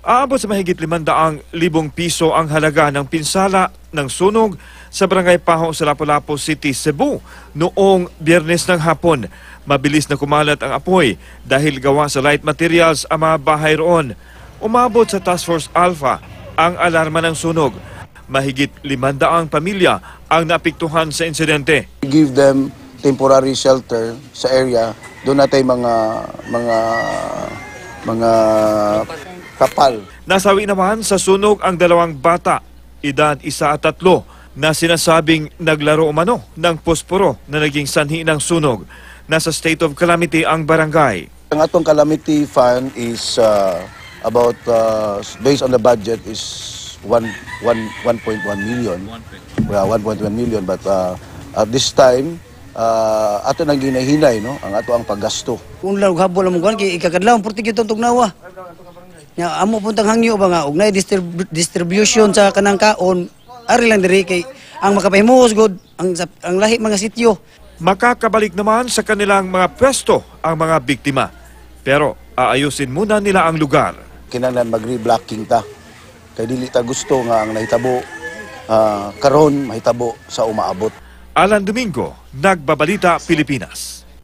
Aabot sa mahigit 500,000 piso ang halaga ng pinsala ng sunog sa Barangay Paho sa Lapu-Lapu City, Cebu noong Biyernes ng hapon. Mabilis na kumalat ang apoy dahil gawa sa light materials ang mga bahay roon. Umabot sa Task Force Alpha ang alarma ng sunog. Mahigit 500 pamilya ang naapektuhan sa insidente. Give them temporary shelter sa area. Doon natin mga kapal. Nasawi naman sa sunog ang 2 bata, edad 1 at 3, na sinasabing naglaro umano ng posporo na naging sanhi ng sunog. Nasa state of calamity ang barangay. Ang atong calamity fund is about, based on the budget, is 1.1 million. 1.1 million, but at this time, ato nang ginahinay, no? Ang ato ang paggasto. Kung lang habol mo kuan kay ikakadlaw porti kitong tugnawa. Nya amo puntang hangyo ba nga og nay distribution sa kanang kaon ari lang diri kay ang makapahimuos gud ang lahi mga sityo. Makakabalik naman sa kanilang mga pwesto ang mga biktima. Pero aayusin muna nila ang lugar. Kinahanglan mag-reblocking ta. Kay dili ta gusto nga ang nahitabo karon mahitabo sa umaabot. Alan Domingo, Nagbabalita, Pilipinas.